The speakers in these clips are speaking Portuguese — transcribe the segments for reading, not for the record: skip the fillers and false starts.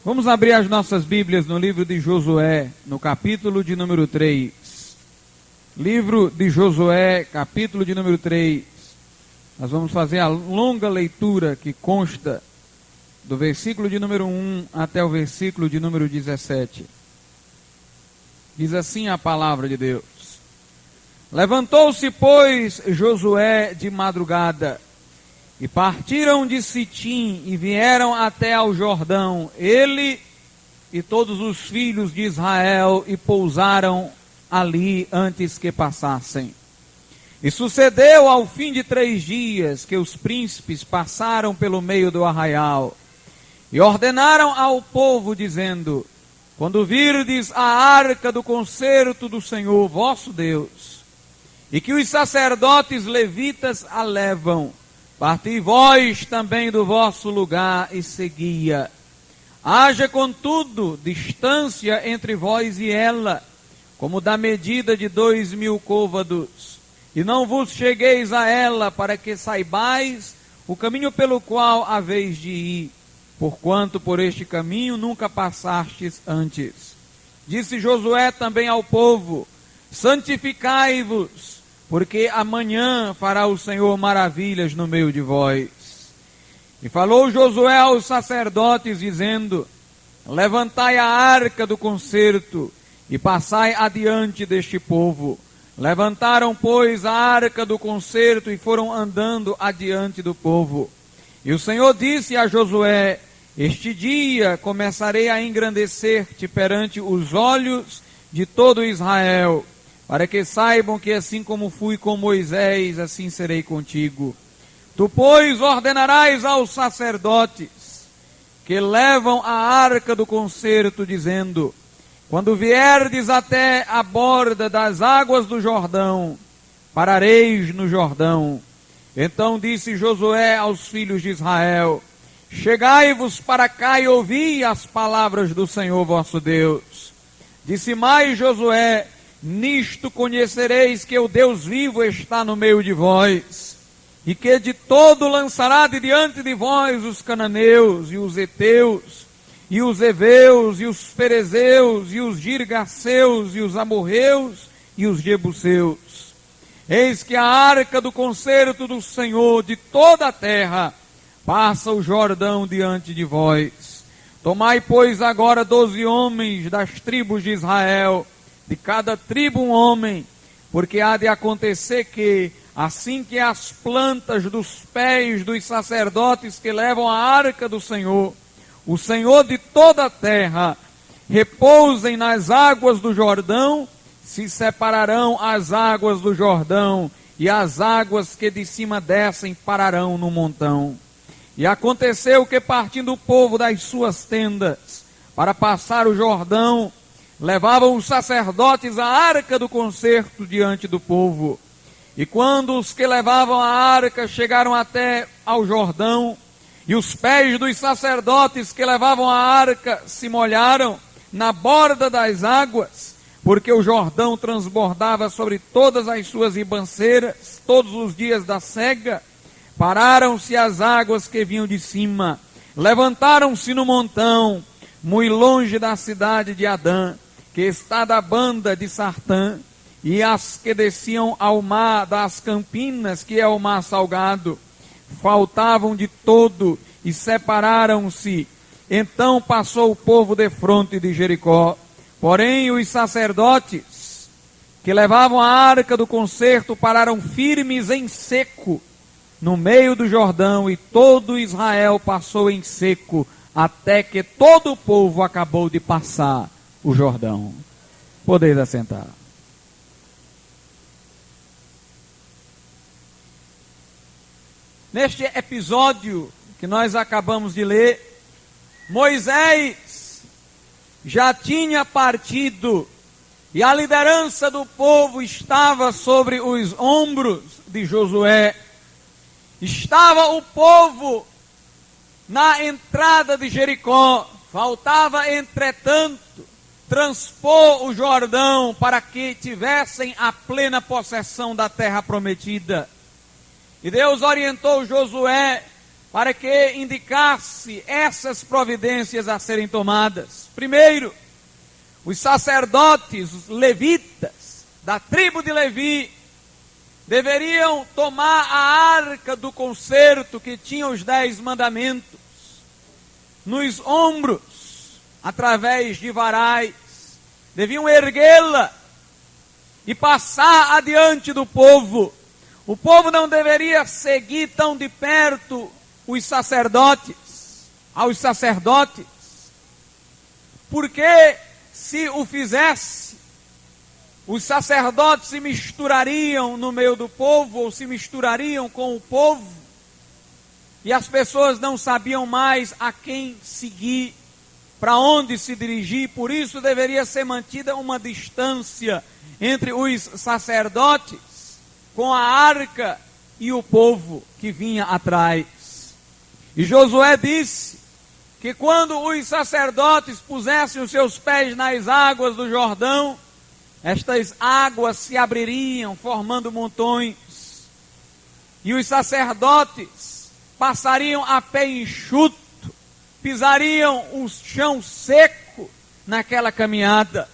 Vamos abrir as nossas Bíblias no livro de Josué, no capítulo de número 3. Livro de Josué, capítulo de número 3. Nós vamos fazer a longa leitura que consta do versículo de número 1 até o versículo de número 17. Diz assim a palavra de Deus. Levantou-se, pois, Josué de madrugada, e partiram de Sitim e vieram até ao Jordão, ele e todos os filhos de Israel, e pousaram ali antes que passassem. E sucedeu ao fim de 3 dias que os príncipes passaram pelo meio do arraial, e ordenaram ao povo, dizendo: quando virdes a arca do concerto do Senhor vosso Deus, e que os sacerdotes levitas a levam, parti vós também do vosso lugar e seguia. Haja, contudo, distância entre vós e ela, como da medida de 2.000 côvados, e não vos chegueis a ela, para que saibais o caminho pelo qual haveis de ir, porquanto por este caminho nunca passastes antes. Disse Josué também ao povo: santificai-vos, porque amanhã fará o Senhor maravilhas no meio de vós. E falou Josué aos sacerdotes, dizendo: levantai a arca do concerto, e passai adiante deste povo. Levantaram, pois, a arca do concerto, e foram andando adiante do povo. E o Senhor disse a Josué: este dia começarei a engrandecer-te perante os olhos de todo Israel, para que saibam que assim como fui com Moisés, assim serei contigo. Tu, pois, ordenarás aos sacerdotes que levam a arca do concerto, dizendo: quando vierdes até a borda das águas do Jordão, parareis no Jordão. Então disse Josué aos filhos de Israel: chegai-vos para cá e ouvi as palavras do Senhor vosso Deus. Disse mais Josué: nisto conhecereis que o Deus vivo está no meio de vós, e que de todo lançará de diante de vós os cananeus, e os heteus, e os heveus, e os ferezeus, e os girgaceus, e os amorreus, e os jebuseus. Eis que a arca do concerto do Senhor de toda a terra passa o Jordão diante de vós. Tomai, pois, agora 12 homens das tribos de Israel, de cada tribo um homem, porque há de acontecer que, assim que as plantas dos pés dos sacerdotes que levam a arca do Senhor, o Senhor de toda a terra, repousem nas águas do Jordão, se separarão as águas do Jordão, e as águas que de cima descem pararão no montão. E aconteceu que, partindo o povo das suas tendas para passar o Jordão, levavam os sacerdotes a arca do concerto diante do povo. E quando os que levavam a arca chegaram até ao Jordão, e os pés dos sacerdotes que levavam a arca se molharam na borda das águas, porque o Jordão transbordava sobre todas as suas ribanceiras, todos os dias da sega, pararam-se as águas que vinham de cima, levantaram-se no montão, muito longe da cidade de Adã, que está da banda de Sartã, e as que desciam ao mar das Campinas, que é o mar salgado, faltavam de todo e separaram-se. Então passou o povo defronte de Jericó. Porém os sacerdotes que levavam a arca do concerto pararam firmes em seco no meio do Jordão, e todo Israel passou em seco, até que todo o povo acabou de passar o Jordão. Podeis assentar. Neste episódio que nós acabamos de ler, Moisés já tinha partido e a liderança do povo estava sobre os ombros de Josué. Estava o povo na entrada de Jericó. Faltava, entretanto, transpor o Jordão para que tivessem a plena possessão da terra prometida. E Deus orientou Josué para que indicasse essas providências a serem tomadas. Primeiro, os sacerdotes, os levitas, da tribo de Levi, deveriam tomar a arca do concerto que tinha os 10 mandamentos nos ombros, através de varais, deviam erguê-la e passar adiante do povo. O povo não deveria seguir tão de perto aos sacerdotes, porque se o fizesse, os sacerdotes se misturariam no meio do povo, ou se misturariam com o povo, e as pessoas não sabiam mais a quem seguir, para onde se dirigir. Por isso deveria ser mantida uma distância entre os sacerdotes com a arca e o povo que vinha atrás. E Josué disse que quando os sacerdotes pusessem os seus pés nas águas do Jordão, estas águas se abririam, formando montões, e os sacerdotes passariam a pé enxuto, pisariam o chão seco naquela caminhada.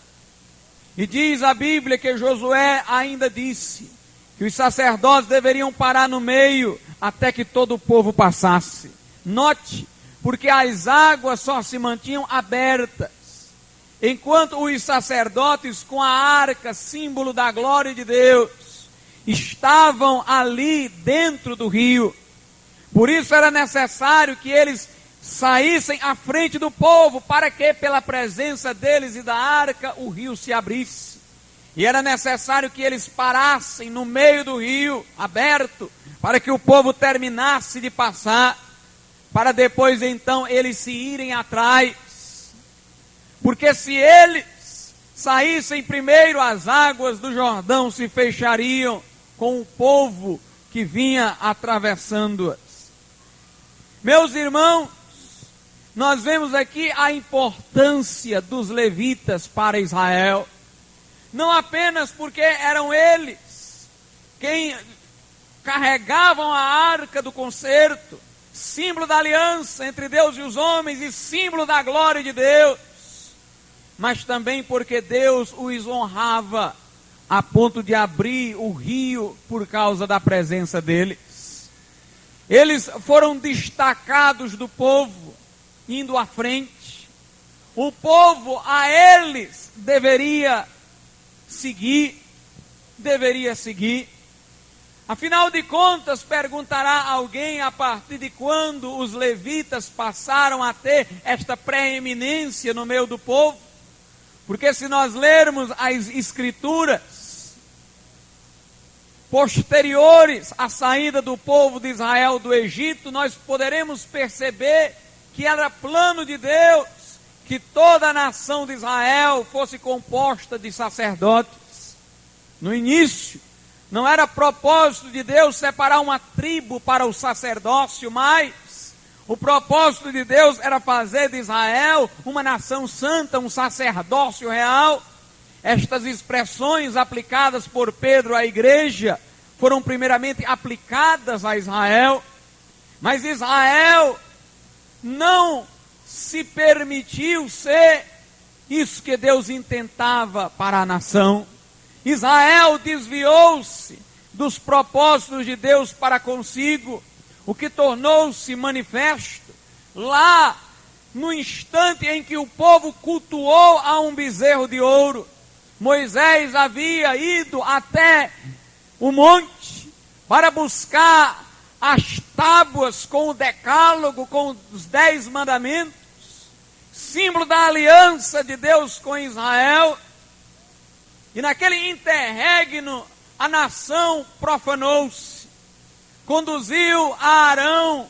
E diz a Bíblia que Josué ainda disse que os sacerdotes deveriam parar no meio até que todo o povo passasse. Note, porque as águas só se mantinham abertas, enquanto os sacerdotes com a arca, símbolo da glória de Deus, estavam ali dentro do rio. Por isso era necessário que eles saíssem à frente do povo, para que pela presença deles e da arca o rio se abrisse. E era necessário que eles parassem no meio do rio aberto, para que o povo terminasse de passar, para depois então eles se irem atrás. Porque se eles saíssem primeiro, as águas do Jordão se fechariam com o povo que vinha atravessando-as. Meus irmãos, nós vemos aqui a importância dos levitas para Israel. Não apenas porque eram eles quem carregavam a arca do concerto, símbolo da aliança entre Deus e os homens e símbolo da glória de Deus, mas também porque Deus os honrava a ponto de abrir o rio por causa da presença deles. Eles foram destacados do povo, indo à frente. O povo a eles deveria seguir. Afinal de contas, perguntará alguém a partir de quando os levitas passaram a ter esta preeminência no meio do povo? Porque se nós lermos as escrituras posteriores à saída do povo de Israel do Egito, nós poderemos perceber que era plano de Deus que toda a nação de Israel fosse composta de sacerdotes. No início, não era propósito de Deus separar uma tribo para o sacerdócio, mas o propósito de Deus era fazer de Israel uma nação santa, um sacerdócio real. Estas expressões aplicadas por Pedro à igreja foram primeiramente aplicadas a Israel, mas Israel não se permitiu ser isso que Deus intentava para a nação. Israel desviou-se dos propósitos de Deus para consigo, o que tornou-se manifesto lá no instante em que o povo cultuou a um bezerro de ouro. Moisés havia ido até o monte para buscar as tábuas com o decálogo, com os 10 mandamentos, símbolo da aliança de Deus com Israel. E naquele interregno, a nação profanou-se, conduziu a Arão,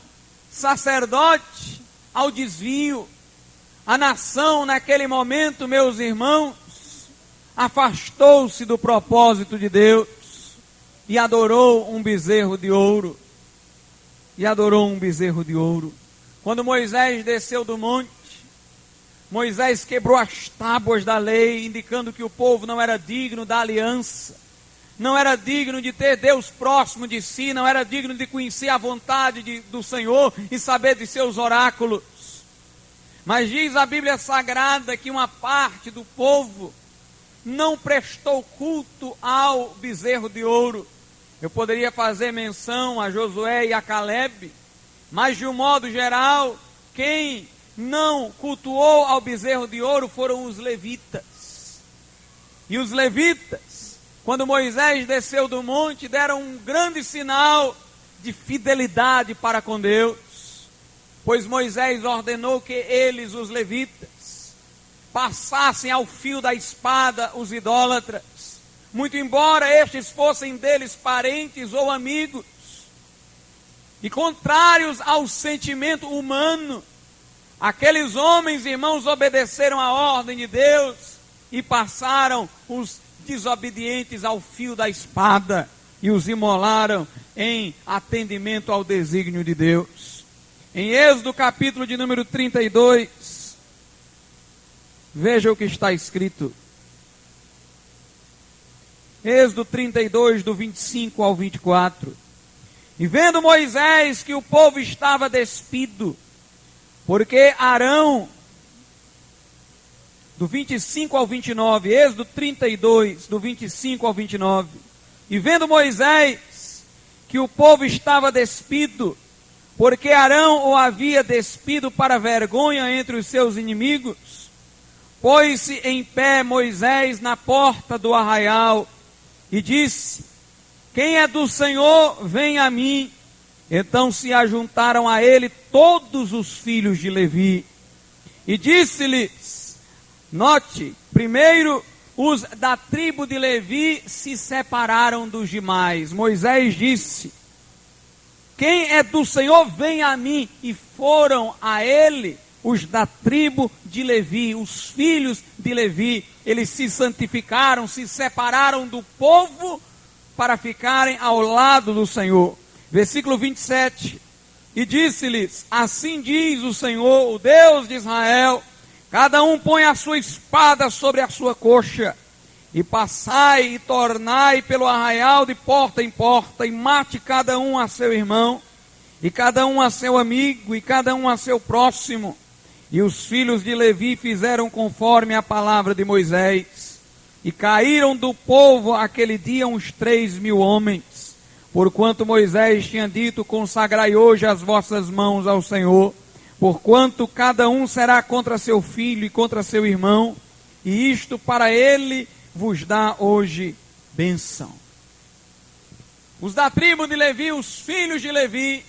sacerdote, ao desvio. A nação, naquele momento, meus irmãos, afastou-se do propósito de Deus e adorou um bezerro de ouro. Quando Moisés desceu do monte, Moisés quebrou as tábuas da lei, indicando que o povo não era digno da aliança. não era digno de ter Deus próximo de si, não era digno de conhecer a vontade do Senhor e saber de seus oráculos. Mas diz a Bíblia Sagrada que uma parte do povo não prestou culto ao bezerro de ouro. Eu poderia fazer menção a Josué e a Calebe, mas de um modo geral, quem não cultuou ao bezerro de ouro foram os levitas. E os levitas, quando Moisés desceu do monte, deram um grande sinal de fidelidade para com Deus, pois Moisés ordenou que eles, os levitas, passassem ao fio da espada os idólatras, muito embora estes fossem deles parentes ou amigos, e contrários ao sentimento humano, aqueles homens, irmãos, obedeceram a ordem de Deus e passaram os desobedientes ao fio da espada e os imolaram em atendimento ao desígnio de Deus. Em Êxodo capítulo de número 32, veja o que está escrito. Êxodo 32, do 25 ao 24. E vendo Moisés que o povo estava despido, porque Arão, do 25 ao 29, Êxodo 32, do 25 ao 29. E vendo Moisés que o povo estava despido, porque Arão o havia despido para vergonha entre os seus inimigos, pôs-se em pé Moisés na porta do arraial e disse: quem é do Senhor, vem a mim. Então se ajuntaram a ele todos os filhos de Levi. E disse-lhes, note, primeiro os da tribo de Levi se separaram dos demais. Moisés disse: quem é do Senhor, vem a mim. E foram a ele os da tribo de Levi, os filhos de Levi. Eles se santificaram, se separaram do povo para ficarem ao lado do Senhor. Versículo 27. E disse-lhes, assim diz o Senhor, o Deus de Israel, cada um põe a sua espada sobre a sua coxa, e passai e tornai pelo arraial de porta em porta, e mate cada um a seu irmão, e cada um a seu amigo, e cada um a seu próximo. E os filhos de Levi fizeram conforme a palavra de Moisés, e caíram do povo aquele dia uns 3.000 homens, porquanto Moisés tinha dito, consagrai hoje as vossas mãos ao Senhor, porquanto cada um será contra seu filho e contra seu irmão, e isto para ele vos dá hoje bênção. Os da tribo de Levi, os filhos de Levi,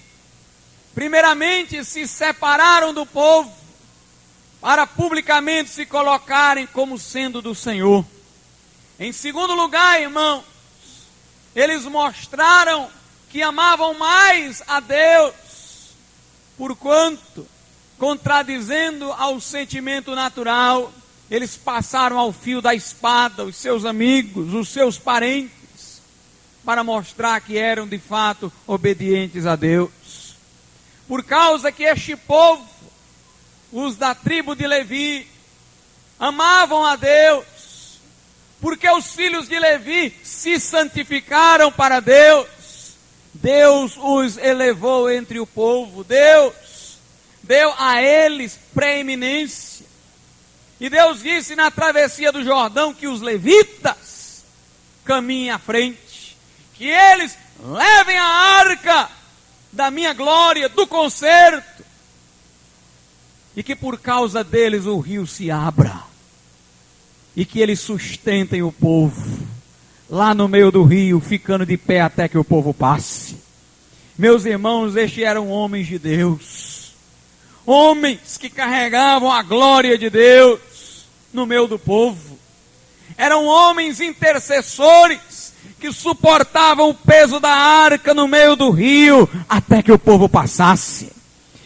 primeiramente se separaram do povo, para publicamente se colocarem como sendo do Senhor. Em segundo lugar, irmãos, eles mostraram que amavam mais a Deus, porquanto, contradizendo ao sentimento natural, eles passaram ao fio da espada os seus amigos, os seus parentes, para mostrar que eram de fato obedientes a Deus. Por causa que este povo, os da tribo de Levi, amavam a Deus, porque os filhos de Levi se santificaram para Deus, Deus os elevou entre o povo, Deus deu a eles preeminência. E Deus disse na travessia do Jordão que os levitas caminhem à frente, que eles levem a arca da minha glória, do concerto, e que por causa deles o rio se abra, e que eles sustentem o povo, lá no meio do rio, ficando de pé até que o povo passe. Meus irmãos, estes eram homens de Deus, homens que carregavam a glória de Deus no meio do povo. Eram homens intercessores que suportavam o peso da arca no meio do rio até que o povo passasse.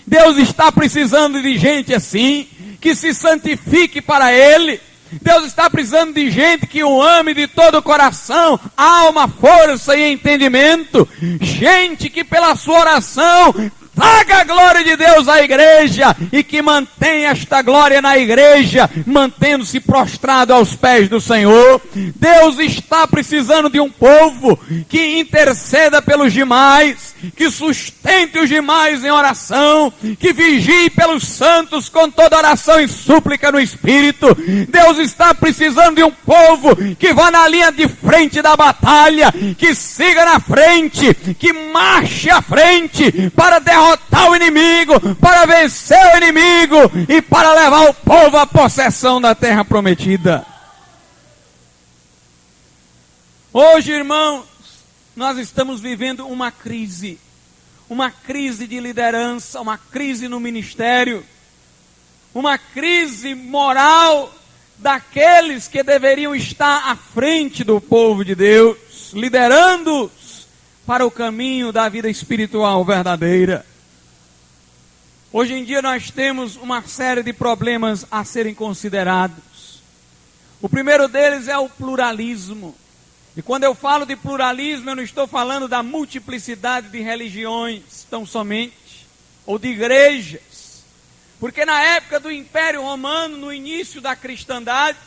Deus está precisando de gente assim, que se santifique para Ele. Deus está precisando de gente que o ame de todo o coração, alma, força e entendimento. Gente que pela sua oração traga a glória de Deus à igreja e que mantenha esta glória na igreja, mantendo-se prostrado aos pés do Senhor. Deus está precisando de um povo que interceda pelos demais, que sustente os demais em oração, que vigie pelos santos com toda oração e súplica no Espírito. Deus está precisando de um povo que vá na linha de frente da batalha, que siga na frente, que marche à frente para derrotar o inimigo, para vencer o inimigo e para levar o povo à possessão da terra prometida. Hoje, irmãos, nós estamos vivendo uma crise de liderança, uma crise no ministério, uma crise moral daqueles que deveriam estar à frente do povo de Deus, liderando-os para o caminho da vida espiritual verdadeira. Hoje em dia nós temos uma série de problemas a serem considerados. O primeiro deles é o pluralismo. E quando eu falo de pluralismo, eu não estou falando da multiplicidade de religiões, tão somente, ou de igrejas. Porque na época do Império Romano, no início da cristandade,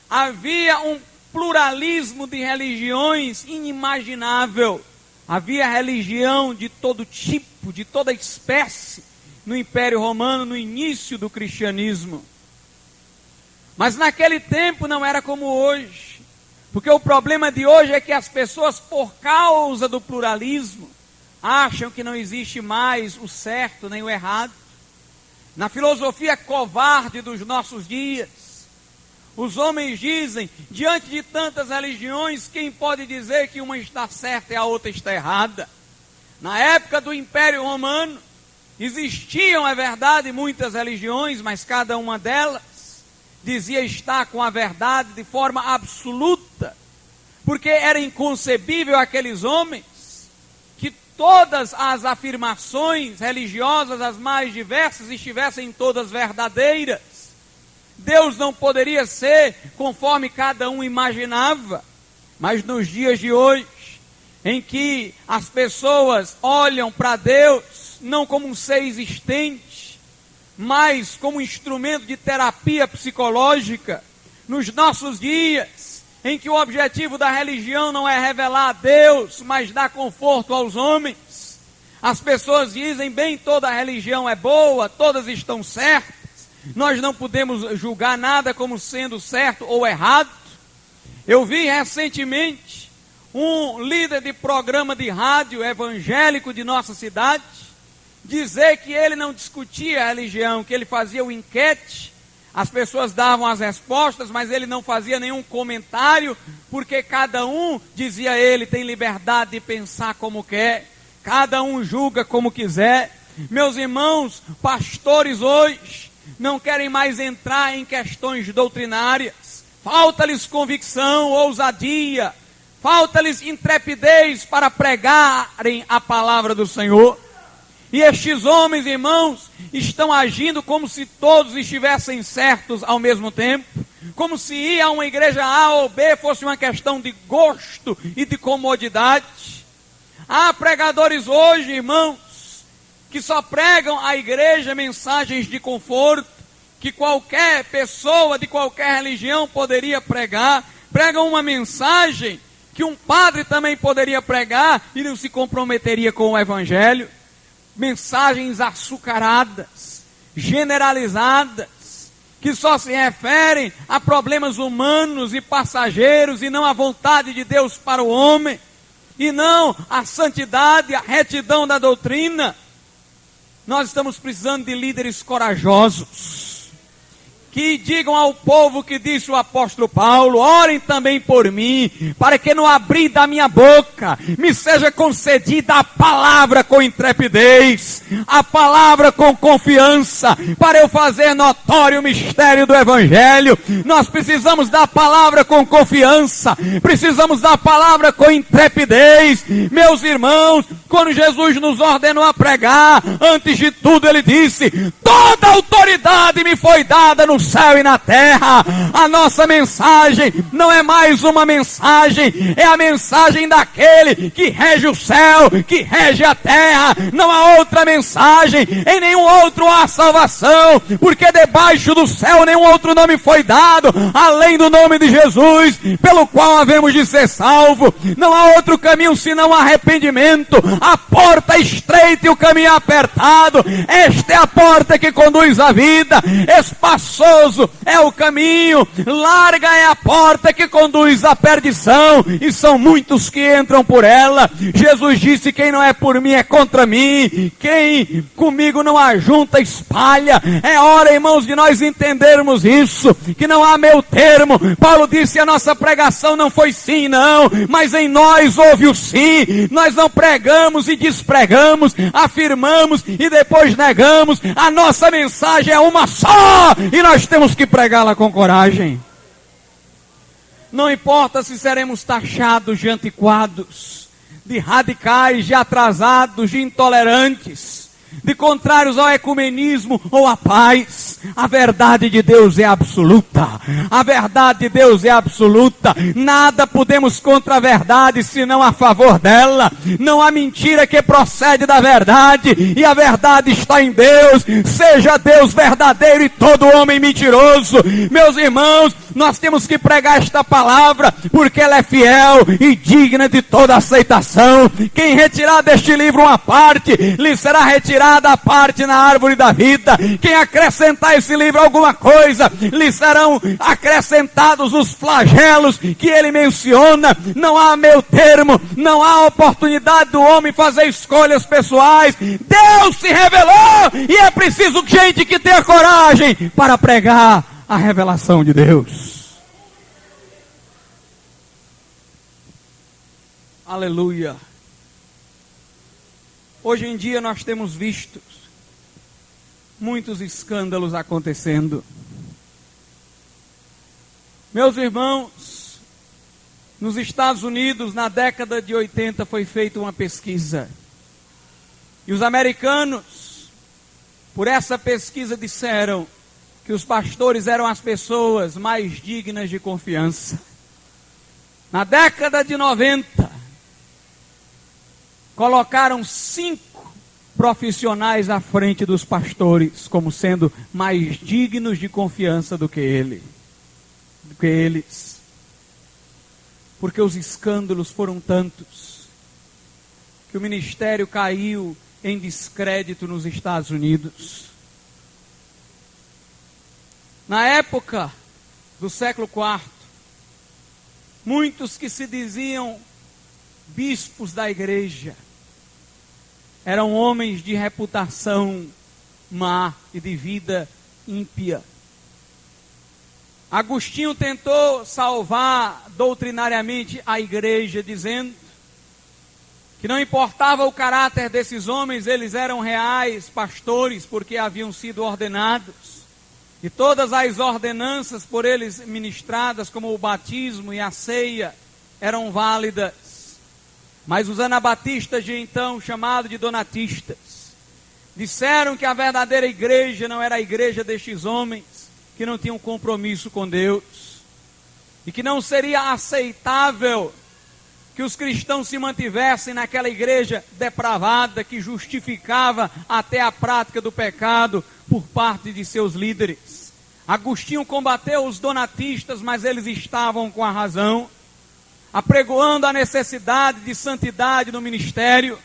havia um pluralismo de religiões inimaginável. Havia religião de todo tipo, de toda espécie, no Império Romano, no início do cristianismo. Mas naquele tempo não era como hoje. Porque o problema de hoje é que as pessoas, por causa do pluralismo, acham que não existe mais o certo nem o errado. Na filosofia covarde dos nossos dias, os homens dizem, diante de tantas religiões, quem pode dizer que uma está certa e a outra está errada? Na época do Império Romano, existiam, é verdade, muitas religiões, mas cada uma delas dizia estar com a verdade de forma absoluta, porque era inconcebível aqueles homens que todas as afirmações religiosas, as mais diversas, estivessem todas verdadeiras. Deus não poderia ser conforme cada um imaginava. Mas nos dias de hoje, em que as pessoas olham para Deus não como um ser existente, mas como instrumento de terapia psicológica, nos nossos dias, em que o objetivo da religião não é revelar a Deus, mas dar conforto aos homens, as pessoas dizem, bem, toda religião é boa, todas estão certas, nós não podemos julgar nada como sendo certo ou errado. Eu vi recentemente um líder de programa de rádio evangélico de nossa cidade dizer que ele não discutia a religião, que ele fazia o enquete, as pessoas davam as respostas, mas ele não fazia nenhum comentário, porque cada um, dizia ele, tem liberdade de pensar como quer, cada um julga como quiser. Meus irmãos, pastores hoje não querem mais entrar em questões doutrinárias, falta-lhes convicção, ousadia, falta-lhes intrepidez para pregarem a palavra do Senhor. E estes homens, irmãos, estão agindo como se todos estivessem certos ao mesmo tempo, como se ir a uma igreja A ou B fosse uma questão de gosto e de comodidade. Há pregadores hoje, irmãos, que só pregam à igreja mensagens de conforto, que qualquer pessoa de qualquer religião poderia pregar, pregam uma mensagem que um padre também poderia pregar e não se comprometeria com o evangelho. Mensagens açucaradas, generalizadas, que só se referem a problemas humanos e passageiros e não à vontade de Deus para o homem, e não à santidade, à retidão da doutrina. Nós estamos precisando de líderes corajosos, que digam ao povo que disse o apóstolo Paulo, orem também por mim, para que no abrir da minha boca me seja concedida a palavra com intrepidez, a palavra com confiança, para eu fazer notório o mistério do evangelho. Nós precisamos da palavra com confiança, precisamos da palavra com intrepidez. Meus irmãos, quando Jesus nos ordenou a pregar, antes de tudo ele disse, toda autoridade me foi dada no céu e na terra. A nossa mensagem não é mais uma mensagem, é a mensagem daquele que rege o céu, que rege a terra. Não há outra mensagem, em nenhum outro há salvação, porque debaixo do céu nenhum outro nome foi dado, além do nome de Jesus, pelo qual havemos de ser salvo. Não há outro caminho senão arrependimento. A porta é estreita e o caminho é apertado. Esta é a porta que conduz à vida. Espaçoso é o caminho, larga é a porta que conduz à perdição, e são muitos que entram por ela. Jesus disse: quem não é por mim é contra mim, quem comigo não ajunta espalha. É hora, irmãos, de nós entendermos isso, que não há meio termo. Paulo disse: a nossa pregação não foi sim não, mas em nós houve o sim. Nós não pregamos e despregamos, afirmamos e depois negamos. A nossa mensagem é uma só, e nós temos que pregá-la com coragem. Não importa se seremos taxados de antiquados, de radicais, de atrasados, de intolerantes, de contrários ao ecumenismo ou à paz. A verdade de Deus é absoluta. A verdade de Deus é absoluta. Nada podemos contra a verdade, senão a favor dela. Não há mentira que procede da verdade, e a verdade está em Deus. Seja Deus verdadeiro e todo homem mentiroso. Meus irmãos, nós temos que pregar esta palavra, porque ela é fiel e digna de toda aceitação. Quem retirar deste livro uma parte, lhe será retirada a parte na árvore da vida. Quem acrescentar esse livro alguma coisa, lhe serão acrescentados os flagelos que ele menciona. Não há meio termo, não há oportunidade do homem fazer escolhas pessoais. Deus se revelou, e é preciso gente que tenha coragem para pregar a revelação de Deus. Aleluia. Hoje em dia nós temos visto muitos escândalos acontecendo. Meus irmãos, nos Estados Unidos, na década de 80, foi feita uma pesquisa. E os americanos, por essa pesquisa, disseram que os pastores eram as pessoas mais dignas de confiança. Na década de 90, colocaram 5 profissionais à frente dos pastores como sendo mais dignos de confiança do que eles. Porque os escândalos foram tantos que o ministério caiu em descrédito nos Estados Unidos. Na época do século IV, muitos que se diziam bispos da igreja eram homens de reputação má e de vida ímpia. Agostinho tentou salvar doutrinariamente a igreja, dizendo que não importava o caráter desses homens, eles eram reais pastores, porque haviam sido ordenados. E todas as ordenanças por eles ministradas, como o batismo e a ceia, eram válidas. Mas os anabatistas de então, chamados de donatistas, disseram que a verdadeira igreja não era a igreja destes homens, que não tinham compromisso com Deus, e que não seria aceitável que os cristãos se mantivessem naquela igreja depravada, que justificava até a prática do pecado por parte de seus líderes. Agostinho combateu os donatistas, mas eles estavam com a razão, apregoando a necessidade de santidade no ministério.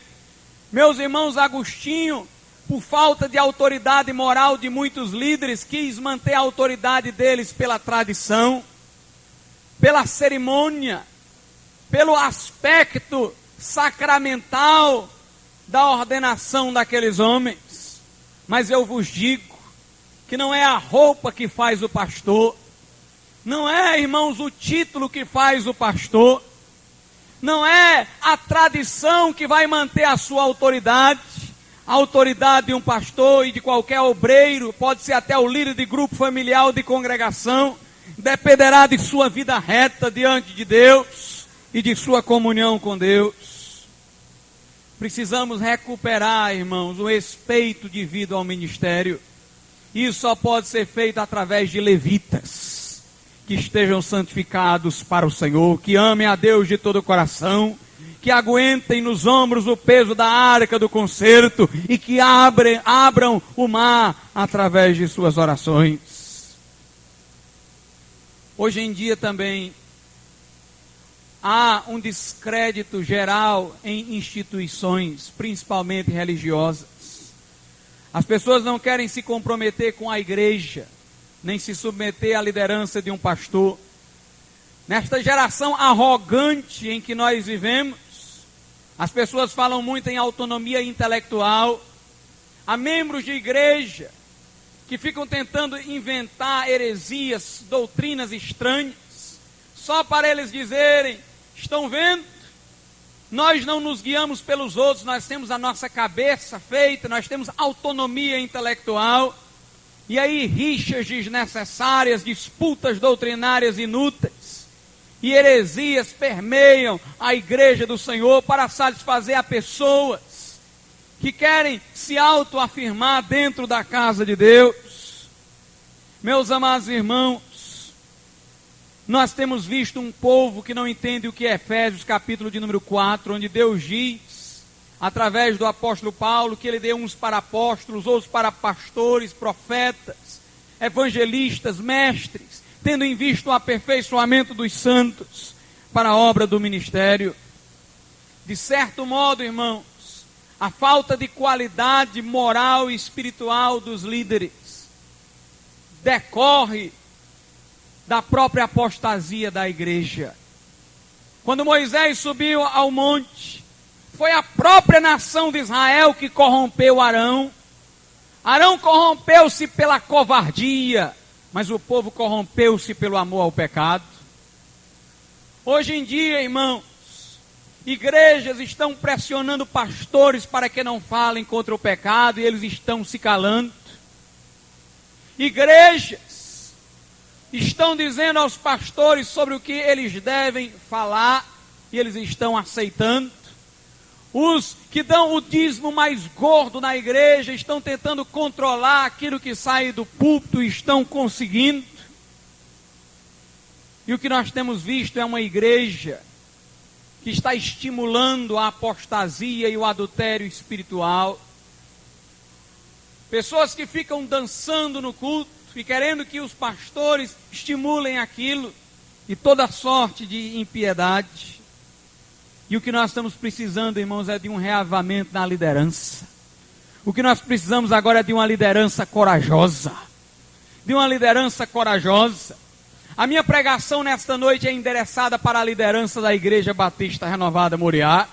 Meus irmãos, Agostinho, por falta de autoridade moral de muitos líderes, quis manter a autoridade deles pela tradição, pela cerimônia, pelo aspecto sacramental da ordenação daqueles homens. Mas eu vos digo que não é a roupa que faz o pastor, não é, irmãos, o título que faz o pastor, não é a tradição que vai manter a sua autoridade. A autoridade de um pastor e de qualquer obreiro, pode ser até o líder de grupo familiar ou de congregação, dependerá de sua vida reta diante de Deus e de sua comunhão com Deus. Precisamos recuperar, irmãos, o respeito devido ao ministério. Isso só pode ser feito através de levitas, que estejam santificados para o Senhor, que amem a Deus de todo o coração, que aguentem nos ombros o peso da arca do concerto e que abram o mar através de suas orações. Hoje em dia também há um descrédito geral em instituições, principalmente religiosas. As pessoas não querem se comprometer com a igreja, nem se submeter à liderança de um pastor. Nesta geração arrogante em que nós vivemos, as pessoas falam muito em autonomia intelectual. Há membros de igreja que ficam tentando inventar heresias, doutrinas estranhas, só para eles dizerem: estão vendo? Nós não nos guiamos pelos outros, nós temos a nossa cabeça feita, nós temos autonomia intelectual. E aí rixas desnecessárias, disputas doutrinárias inúteis e heresias permeiam a igreja do Senhor para satisfazer a pessoas que querem se autoafirmar dentro da casa de Deus. Meus amados irmãos, nós temos visto um povo que não entende o que é Efésios, capítulo de número 4, onde Deus diz, através do apóstolo Paulo, que ele deu uns para apóstolos, outros para pastores, profetas, evangelistas, mestres, tendo em vista o aperfeiçoamento dos santos para a obra do ministério. De certo modo, irmãos, a falta de qualidade moral e espiritual dos líderes decorre da própria apostasia da igreja. Quando Moisés subiu ao monte, foi a própria nação de Israel que corrompeu Arão. Arão corrompeu-se pela covardia, mas o povo corrompeu-se pelo amor ao pecado. Hoje em dia, irmãos, igrejas estão pressionando pastores para que não falem contra o pecado e eles estão se calando. Igrejas estão dizendo aos pastores sobre o que eles devem falar e eles estão aceitando. Os que dão o dízimo mais gordo na igreja estão tentando controlar aquilo que sai do púlpito e estão conseguindo. E o que nós temos visto é uma igreja que está estimulando a apostasia e o adultério espiritual. Pessoas que ficam dançando no culto e querendo que os pastores estimulem aquilo e toda sorte de impiedade. E o que nós estamos precisando, irmãos, é de um reavamento na liderança. O que nós precisamos agora é de uma liderança corajosa. De uma liderança corajosa. A minha pregação nesta noite é endereçada para a liderança da Igreja Batista Renovada Moriá.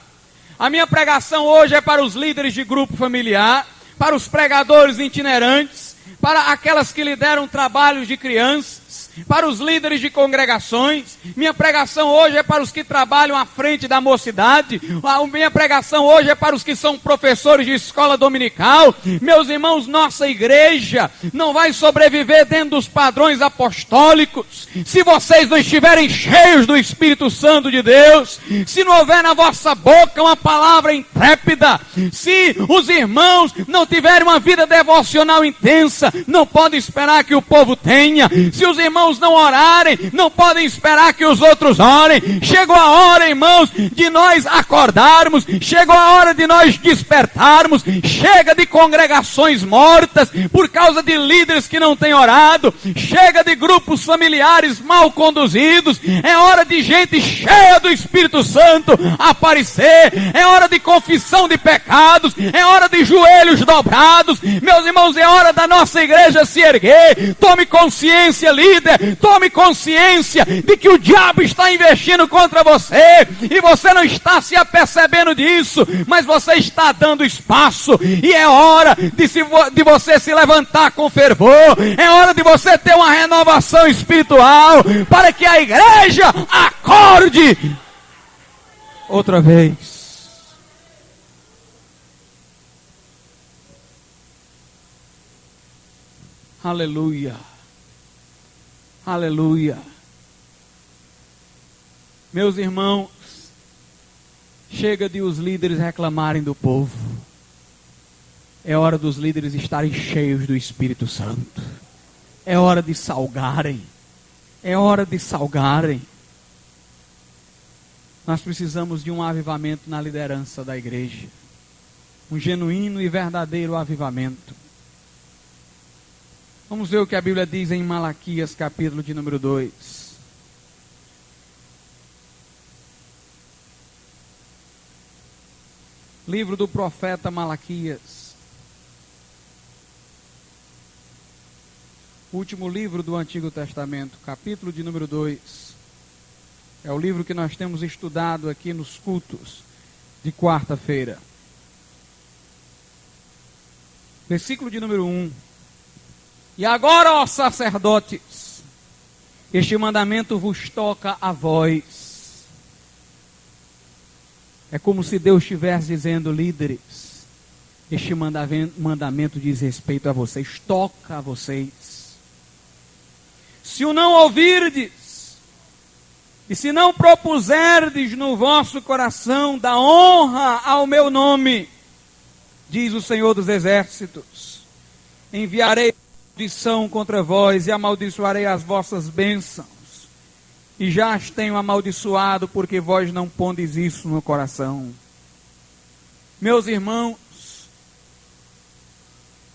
A minha pregação hoje é para os líderes de grupo familiar, para os pregadores itinerantes, para aquelas que lideram trabalhos de crianças, para os líderes de congregações. Minha pregação hoje é para os que trabalham à frente da mocidade. A minha pregação hoje é para os que são professores de escola dominical. Meus irmãos, nossa igreja não vai sobreviver dentro dos padrões apostólicos se vocês não estiverem cheios do Espírito Santo de Deus, se não houver na vossa boca uma palavra intrépida, se os irmãos não tiverem uma vida devocional intensa, não podem esperar que o povo tenha. Se os irmãos não orarem, não podem esperar que os outros orem. Chegou a hora, irmãos, de nós acordarmos, chegou a hora de nós despertarmos. Chega de congregações mortas por causa de líderes que não têm orado, chega de grupos familiares mal conduzidos. É hora de gente cheia do Espírito Santo aparecer, é hora de confissão de pecados, é hora de joelhos dobrados. Meus irmãos, é hora da nossa igreja se erguer. Tome consciência, líder, tome consciência de que o diabo está investindo contra você e você não está se apercebendo disso, mas você está dando espaço. E é hora de você se levantar com fervor, é hora de você ter uma renovação espiritual para que a igreja acorde outra vez. Aleluia. Aleluia. Meus irmãos, chega de os líderes reclamarem do povo. É hora dos líderes estarem cheios do Espírito Santo. É hora de salgarem. É hora de salgarem. Nós precisamos de um avivamento na liderança da igreja. Um genuíno e verdadeiro avivamento. Vamos ver o que a Bíblia diz em Malaquias, capítulo de número 2. Livro do profeta Malaquias. Último livro do Antigo Testamento, capítulo de número 2. É o livro que nós temos estudado aqui nos cultos de quarta-feira. Versículo de número 1. E agora, ó sacerdotes, este mandamento vos toca a vós. É como se Deus estivesse dizendo, líderes, este mandamento diz respeito a vocês, toca a vocês. Se o não ouvirdes, e se não propuserdes no vosso coração da honra ao meu nome, diz o Senhor dos Exércitos, enviarei maldição contra vós e amaldiçoarei as vossas bênçãos, e já as tenho amaldiçoado, porque vós não pondes isso no coração. Meus irmãos,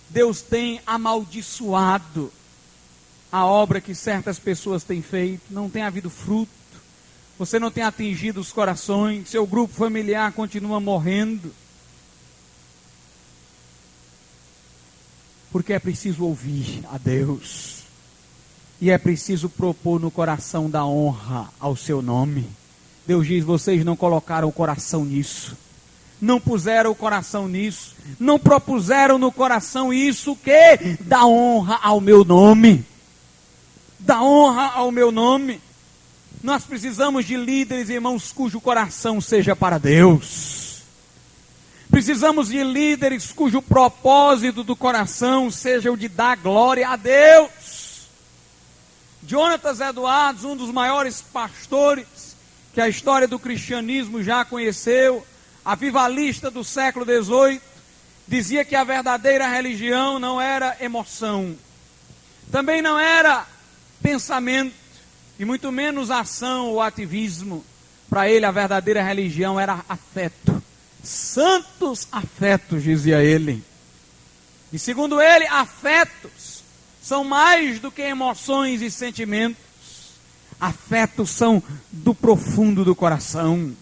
Deus tem amaldiçoado a obra que certas pessoas têm feito, não tem havido fruto, você não tem atingido os corações, seu grupo familiar continua morrendo, porque é preciso ouvir a Deus, e é preciso propor no coração da honra ao seu nome. Deus diz, vocês não colocaram o coração nisso, não puseram o coração nisso, não propuseram no coração isso que dá honra ao meu nome. Dá honra ao meu nome. Nós precisamos de líderes, irmãos, cujo coração seja para Deus. Precisamos de líderes cujo propósito do coração seja o de dar glória a Deus. Jonatas Edwards, um dos maiores pastores que a história do cristianismo já conheceu, avivalista do século XVIII, dizia que a verdadeira religião não era emoção, também não era pensamento, e muito menos ação ou ativismo. Para ele a verdadeira religião era afeto, santos afetos, dizia ele. E segundo ele, afetos são mais do que emoções e sentimentos. Afetos são do profundo do coração.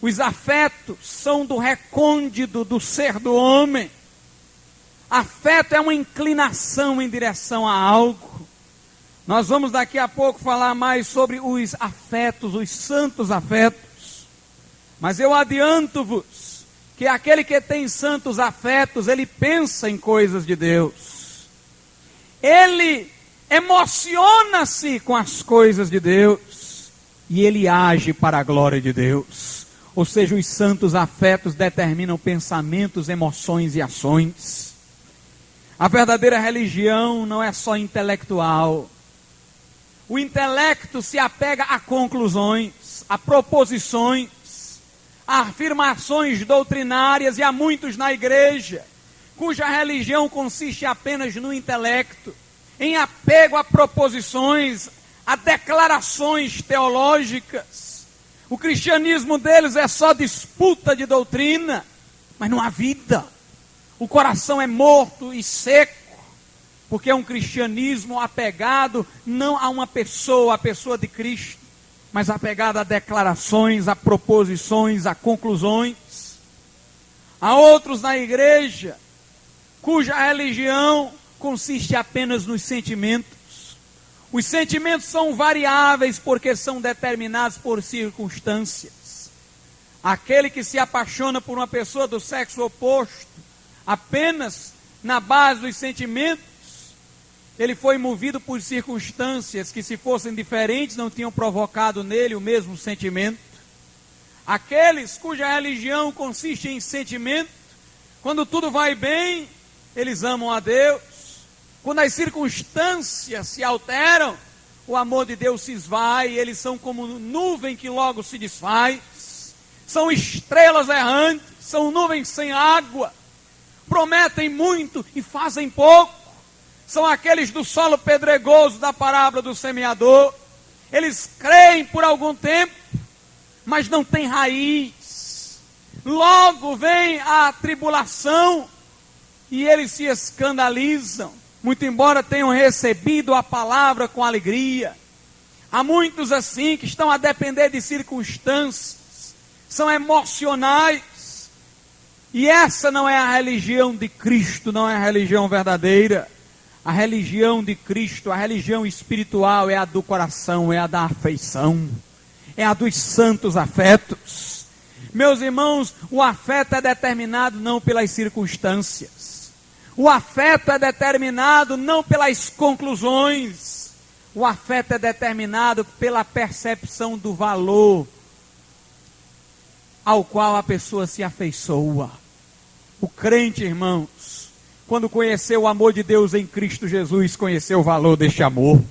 Os afetos são do recôndito do ser do homem. Afeto é uma inclinação em direção a algo. Nós vamos daqui a pouco falar mais sobre os afetos, os santos afetos. Mas eu adianto-vos que aquele que tem santos afetos, ele pensa em coisas de Deus. Ele emociona-se com as coisas de Deus. E ele age para a glória de Deus. Ou seja, os santos afetos determinam pensamentos, emoções e ações. A verdadeira religião não é só intelectual. O intelecto se apega a conclusões, a proposições, a afirmações doutrinárias, e há muitos na igreja cuja religião consiste apenas no intelecto, em apego a proposições, a declarações teológicas. O cristianismo deles é só disputa de doutrina, mas não há vida. O coração é morto e seco. Porque é um cristianismo apegado não a uma pessoa, a pessoa de Cristo, mas apegado a declarações, a proposições, a conclusões. Há outros na igreja cuja religião consiste apenas nos sentimentos. Os sentimentos são variáveis porque são determinados por circunstâncias. Aquele que se apaixona por uma pessoa do sexo oposto apenas na base dos sentimentos, ele foi movido por circunstâncias que, se fossem diferentes, não tinham provocado nele o mesmo sentimento. Aqueles cuja religião consiste em sentimento, quando tudo vai bem, eles amam a Deus. Quando as circunstâncias se alteram, o amor de Deus se esvai, e eles são como nuvem que logo se desfaz. São estrelas errantes, são nuvens sem água. prometem muito e fazem pouco. São aqueles do solo pedregoso da parábola do semeador. Eles creem por algum tempo, mas não têm raiz. Logo vem a tribulação e eles se escandalizam, muito embora tenham recebido a palavra com alegria. Há muitos assim que estão a depender de circunstâncias, são emocionais. E essa não é a religião de Cristo, não é a religião verdadeira. A religião de Cristo, a religião espiritual é a do coração, é a da afeição, é a dos santos afetos. Meus irmãos, o afeto é determinado não pelas circunstâncias. O afeto é determinado não pelas conclusões. O afeto é determinado pela percepção do valor ao qual a pessoa se afeiçoa. O crente, irmãos, quando conheceu o amor de Deus em Cristo Jesus, conheceu o valor deste amor.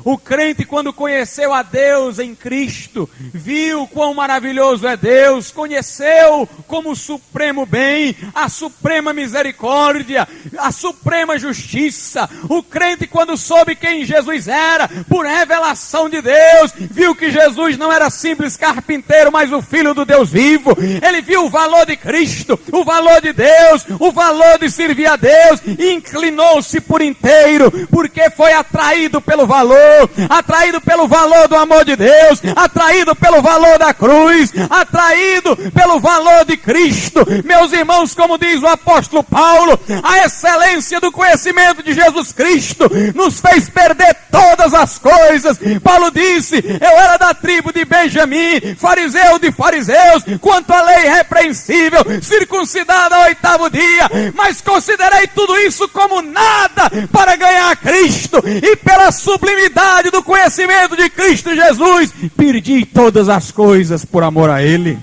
O crente, quando conheceu a Deus em Cristo, viu quão maravilhoso é Deus, conheceu como o supremo bem, a suprema misericórdia, a suprema justiça. O crente, quando soube quem Jesus era, por revelação de Deus, viu que Jesus não era simples carpinteiro, mas o Filho do Deus vivo. Ele viu o valor de Cristo, o valor de Deus, o valor de servir a Deus, e inclinou-se por inteiro, porque foi atraído pelo valor do amor de Deus, atraído pelo valor da cruz, atraído pelo valor de Cristo. Meus irmãos, como diz o apóstolo Paulo, a excelência do conhecimento de Jesus Cristo nos fez perder todas as coisas. Paulo disse: eu era da tribo de Benjamim, fariseu de fariseus, quanto à lei irrepreensível, circuncidado ao 8º dia, mas considerei tudo isso como nada para ganhar Cristo, e pela sublimidade do conhecimento de Cristo Jesus, perdi todas as coisas por amor a Ele.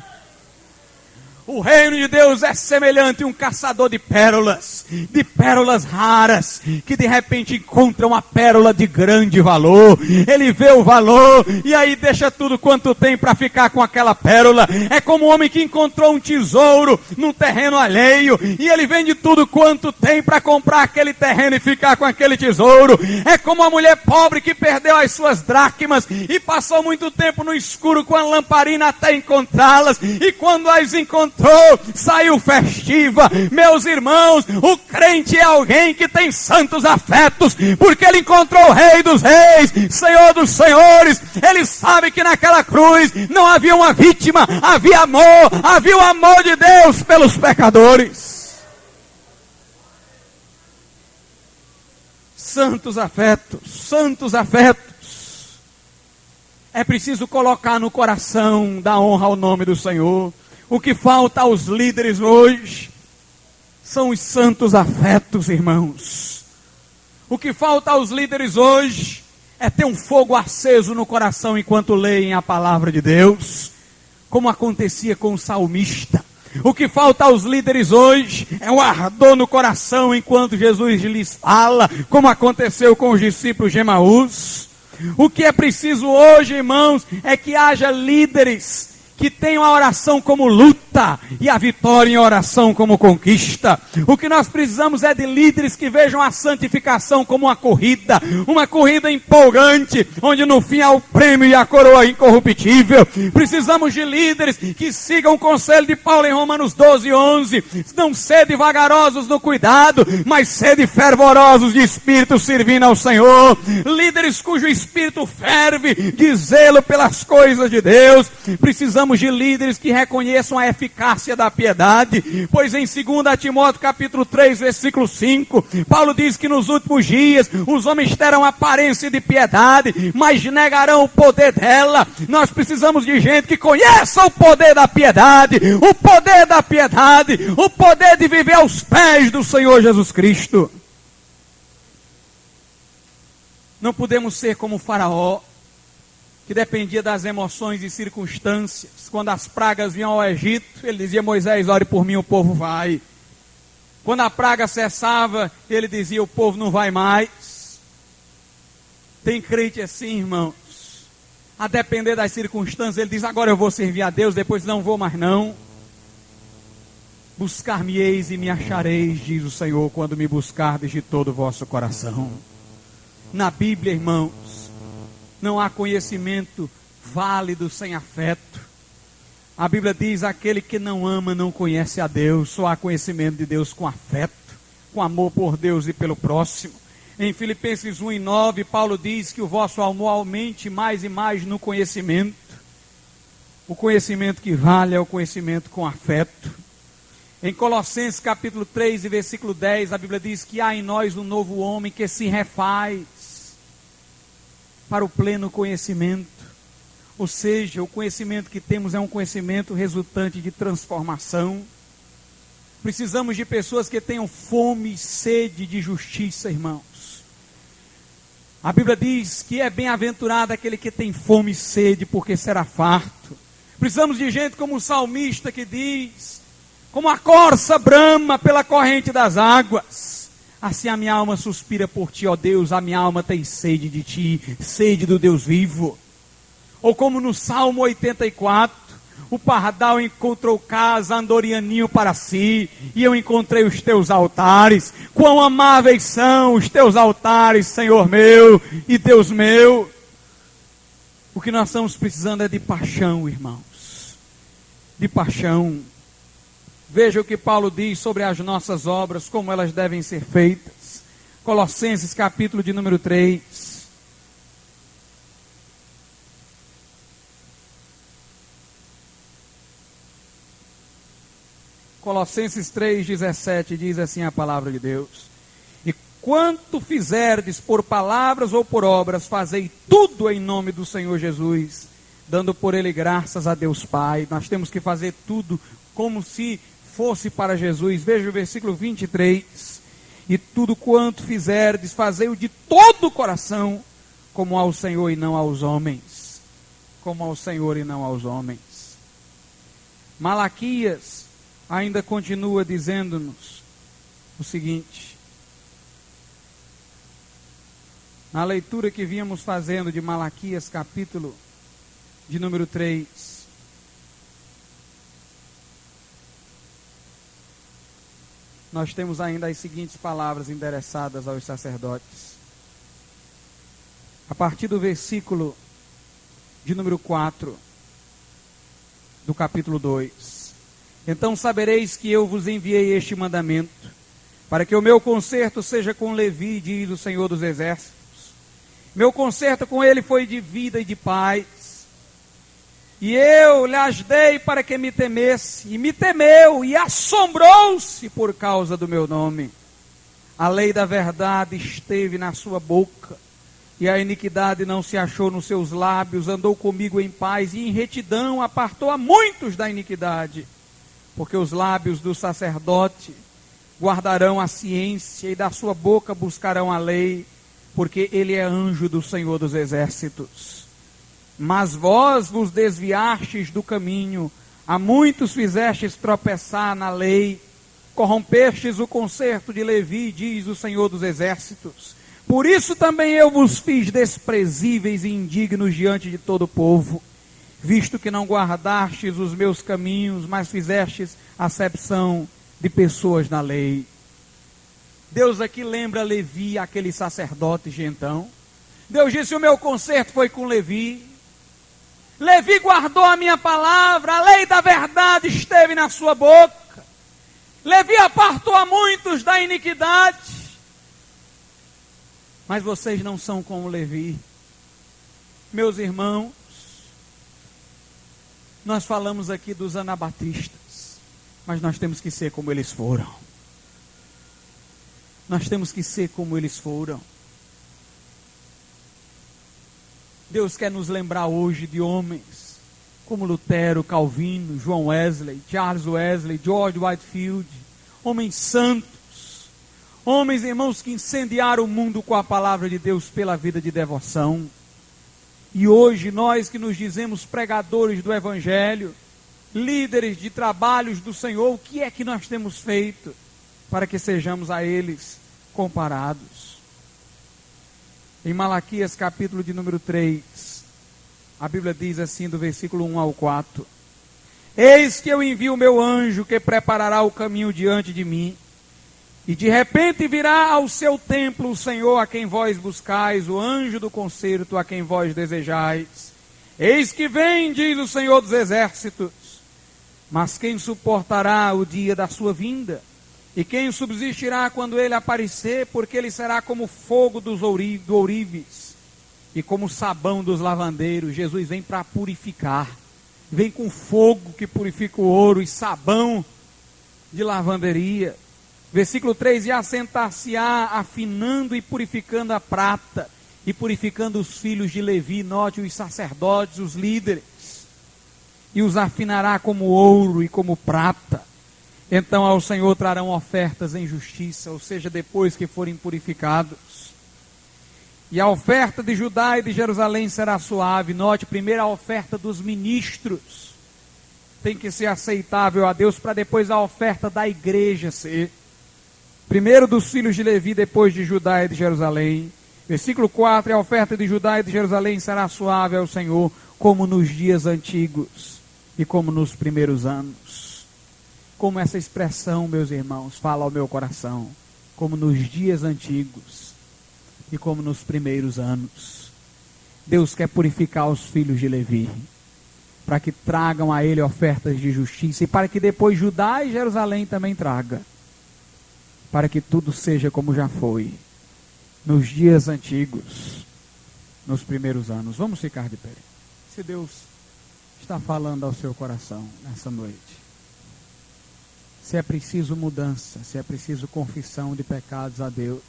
O reino de Deus é semelhante a um caçador de pérolas raras, que de repente encontra uma pérola de grande valor. Ele vê o valor e aí deixa tudo quanto tem para ficar com aquela pérola. É como um homem que encontrou um tesouro num terreno alheio, e ele vende tudo quanto tem para comprar aquele terreno e ficar com aquele tesouro. É como uma mulher pobre que perdeu as suas dracmas e passou muito tempo no escuro com a lamparina até encontrá-las, e quando as encontrou, saiu festiva. Meus irmãos, o crente é alguém que tem santos afetos, porque ele encontrou o Rei dos Reis, Senhor dos Senhores. Ele sabe que naquela cruz não havia uma vítima, havia amor, havia o amor de Deus pelos pecadores. Santos afetos, santos afetos. É preciso colocar no coração da honra ao nome do Senhor. O que falta aos líderes hoje são os santos afetos, irmãos. O que falta aos líderes hoje é ter um fogo aceso no coração enquanto leem a palavra de Deus, como acontecia com o salmista. O que falta aos líderes hoje é um ardor no coração enquanto Jesus lhes fala, como aconteceu com os discípulos de Emaús. O que é preciso hoje, irmãos, é que haja líderes que tenham a oração como luta e a vitória em oração como conquista. O que nós precisamos é de líderes que vejam a santificação como uma corrida empolgante, onde no fim há o prêmio e a coroa incorruptível. Precisamos de líderes que sigam o conselho de Paulo em Romanos 12:11. Não sede vagarosos no cuidado, mas sede fervorosos de espírito, servindo ao Senhor. Líderes cujo espírito ferve de zelo pelas coisas de Deus. Precisamos de líderes que reconheçam a eficácia da piedade, pois em 2 Timóteo capítulo 3, versículo 5, Paulo diz que nos últimos dias os homens terão aparência de piedade, mas negarão o poder dela. Nós precisamos de gente que conheça o poder da piedade, o poder de viver aos pés do Senhor Jesus Cristo. Não podemos ser como Faraó, que dependia das emoções e circunstâncias. Quando as pragas vinham ao Egito, ele dizia: Moisés, ore por mim, o povo vai. Quando a praga cessava, ele dizia: o povo não vai mais. Tem crente assim, irmãos, a depender das circunstâncias, ele diz: agora eu vou servir a Deus, depois não vou mais não. Buscar-me-eis e me achareis, diz o Senhor, quando me buscardes de todo o vosso coração. Na Bíblia, irmãos, não há conhecimento válido sem afeto. A Bíblia diz: aquele que não ama não conhece a Deus. Só há conhecimento de Deus com afeto, com amor por Deus e pelo próximo. Em Filipenses 1:9, Paulo diz que o vosso amor aumente mais e mais no conhecimento. O conhecimento que vale é o conhecimento com afeto. Em Colossenses capítulo 3 e versículo 10, a Bíblia diz que há em nós um novo homem que se refaz para o pleno conhecimento. Ou seja, o conhecimento que temos é um conhecimento resultante de transformação. Precisamos de pessoas que tenham fome e sede de justiça, irmãos. A Bíblia diz que é bem-aventurado aquele que tem fome e sede, porque será farto. Precisamos de gente como o salmista que diz: como a corça brama pela corrente das águas, assim a minha alma suspira por ti, ó Deus, a minha alma tem sede de ti, sede do Deus vivo. Ou como no Salmo 84, o pardal encontrou casa, andorinhaninho para si, e eu encontrei os teus altares. Quão amáveis são os teus altares, Senhor meu e Deus meu. O que nós estamos precisando é de paixão, irmãos. De paixão. Veja o que Paulo diz sobre as nossas obras, como elas devem ser feitas. Colossenses capítulo de número 3. Colossenses 3,17 diz assim a palavra de Deus: e quanto fizerdes por palavras ou por obras, fazei tudo em nome do Senhor Jesus, dando por ele graças a Deus Pai. Nós temos que fazer tudo como se fosse para Jesus. Veja o versículo 23: e tudo quanto fizerdes, fazei-o de todo o coração, como ao Senhor e não aos homens. Como ao Senhor e não aos homens. Malaquias ainda continua dizendo-nos o seguinte, na leitura que vínhamos fazendo de Malaquias capítulo de número 3, nós temos ainda as seguintes palavras endereçadas aos sacerdotes. A partir do versículo de número 4 do capítulo 2. Então sabereis que eu vos enviei este mandamento, para que o meu concerto seja com Levi, diz o Senhor dos Exércitos. Meu concerto com ele foi de vida e de paz. E eu lhes dei para que me temesse, e me temeu, e assombrou-se por causa do meu nome. A lei da verdade esteve na sua boca, e a iniquidade não se achou nos seus lábios. Andou comigo em paz, e em retidão apartou a muitos da iniquidade. Porque os lábios do sacerdote guardarão a ciência, e da sua boca buscarão a lei, porque ele é anjo do Senhor dos Exércitos. Mas vós vos desviastes do caminho, a muitos fizestes tropeçar na lei, corrompestes o concerto de Levi, diz o Senhor dos Exércitos. Por isso também eu vos fiz desprezíveis e indignos diante de todo o povo, visto que não guardastes os meus caminhos, mas fizestes acepção de pessoas na lei. Deus aqui lembra Levi, aquele sacerdote de então. Deus disse: o meu concerto foi com Levi. Levi guardou a minha palavra, a lei da verdade esteve na sua boca. Levi apartou a muitos da iniquidade. Mas vocês não são como Levi. Meus irmãos, nós falamos aqui dos anabatistas, mas nós temos que ser como eles foram. Nós temos que ser como eles foram. Deus quer nos lembrar hoje de homens como Lutero, Calvino, João Wesley, Charles Wesley, George Whitefield, homens santos, homens, irmãos, que incendiaram o mundo com a palavra de Deus pela vida de devoção. E hoje nós que nos dizemos pregadores do Evangelho, líderes de trabalhos do Senhor, o que é que nós temos feito para que sejamos a eles comparados? Em Malaquias capítulo de número 3, a Bíblia diz assim do versículo 1 ao 4: Eis que eu envio o meu anjo, que preparará o caminho diante de mim. E de repente virá ao seu templo o Senhor a quem vós buscais, o anjo do concerto a quem vós desejais. Eis que vem, diz o Senhor dos exércitos. Mas quem suportará o dia da sua vinda? E quem subsistirá quando ele aparecer? Porque ele será como fogo do ourives e como sabão dos lavandeiros. Jesus vem para purificar. Vem com fogo que purifica o ouro e sabão de lavanderia. Versículo 3, e assentar-se-á afinando e purificando a prata, e purificando os filhos de Levi, note os sacerdotes, os líderes, e os afinará como ouro e como prata. Então ao Senhor trarão ofertas em justiça, ou seja, depois que forem purificados. E a oferta de Judá e de Jerusalém será suave. Note, primeiro a oferta dos ministros tem que ser aceitável a Deus, para depois a oferta da igreja ser. Primeiro dos filhos de Levi, depois de Judá e de Jerusalém. Versículo 4, a oferta de Judá e de Jerusalém será suave ao Senhor, como nos dias antigos e como nos primeiros anos. Como essa expressão, meus irmãos, fala ao meu coração. Como nos dias antigos e como nos primeiros anos. Deus quer purificar os filhos de Levi, para que tragam a ele ofertas de justiça, e para que depois Judá e Jerusalém também traga, para que tudo seja como já foi, nos dias antigos, nos primeiros anos. Vamos ficar de pé. Se Deus está falando ao seu coração nessa noite, se é preciso mudança, se é preciso confissão de pecados a Deus,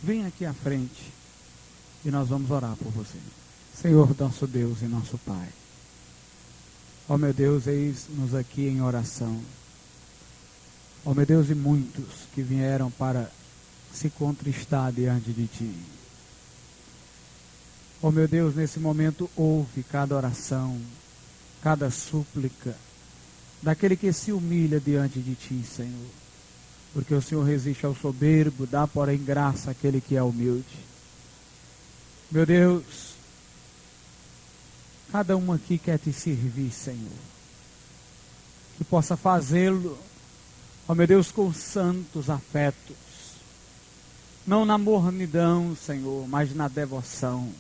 vem aqui à frente e nós vamos orar por você. Senhor, nosso Deus e nosso Pai, ó meu Deus, eis-nos aqui em oração. Ó meu Deus, e muitos que vieram para se contristar diante de Ti. Ó meu Deus, nesse momento ouve cada oração, cada súplica, daquele que se humilha diante de Ti, Senhor. Porque o Senhor resiste ao soberbo, dá porém graça àquele que é humilde. Meu Deus, cada um aqui quer Te servir, Senhor. Que possa fazê-lo, ó meu Deus, com santos afetos. Não na mornidão, Senhor, mas na devoção.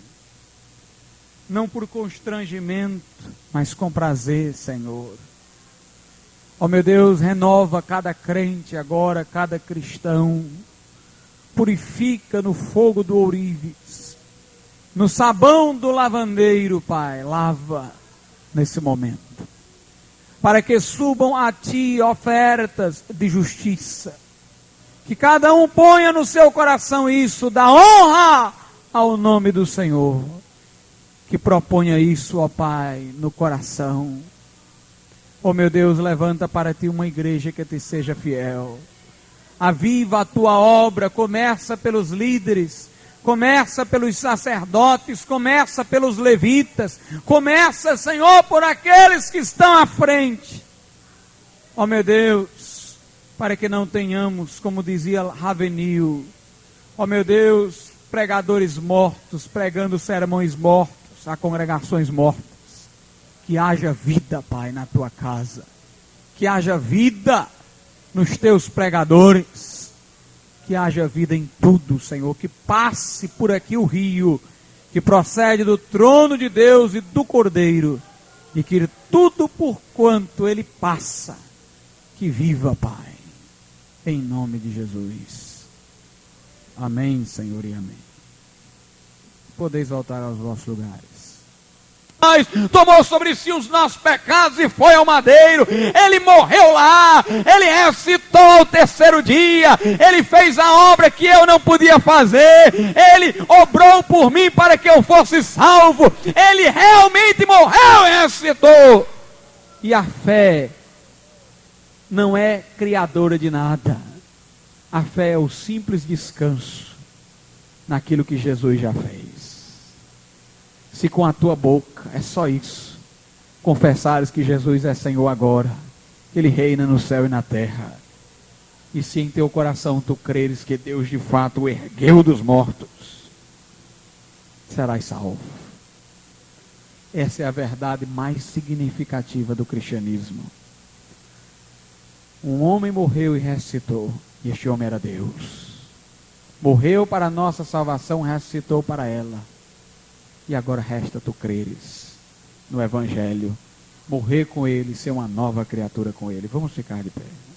Não por constrangimento, mas com prazer, Senhor. Ó meu Deus, renova cada crente agora, cada cristão. Purifica no fogo do ourives, no sabão do lavandeiro, Pai. Lava nesse momento, para que subam a Ti ofertas de justiça. Que cada um ponha no seu coração isso, dá honra ao nome do Senhor. Que proponha isso, ó Pai, no coração. Ó meu Deus, levanta para Ti uma igreja que Te seja fiel. Aviva a Tua obra, começa pelos líderes, começa pelos sacerdotes, começa pelos levitas, começa, Senhor, por aqueles que estão à frente. Ó meu Deus, para que não tenhamos, como dizia Ravenil, ó meu Deus, pregadores mortos, pregando sermões mortos, a congregações mortas. Que haja vida, Pai, na Tua casa. Que haja vida nos Teus pregadores. Que haja vida em tudo, Senhor. Que passe por aqui o rio que procede do trono de Deus e do Cordeiro. E que tudo por quanto Ele passa, que viva, Pai. Em nome de Jesus. Amém, Senhor, e amém. Podeis voltar aos vossos lugares. Tomou sobre si os nossos pecados e foi ao madeiro. Ele morreu lá, Ele ressuscitou ao terceiro dia. Ele fez a obra que eu não podia fazer. Ele obrou por mim para que eu fosse salvo. Ele realmente morreu e ressuscitou. E a fé não é criadora de nada. A fé é o simples descanso naquilo que Jesus já fez. Se com a tua boca, é só isso, confessares que Jesus é Senhor agora, que Ele reina no céu e na terra, e se em teu coração tu creres que Deus de fato o ergueu dos mortos, serás salvo. Essa é a verdade mais significativa do cristianismo. Um homem morreu e ressuscitou, e este homem era Deus. Morreu para a nossa salvação, ressuscitou para ela. E agora resta tu creres no Evangelho, morrer com ele, ser uma nova criatura com ele. Vamos ficar de pé.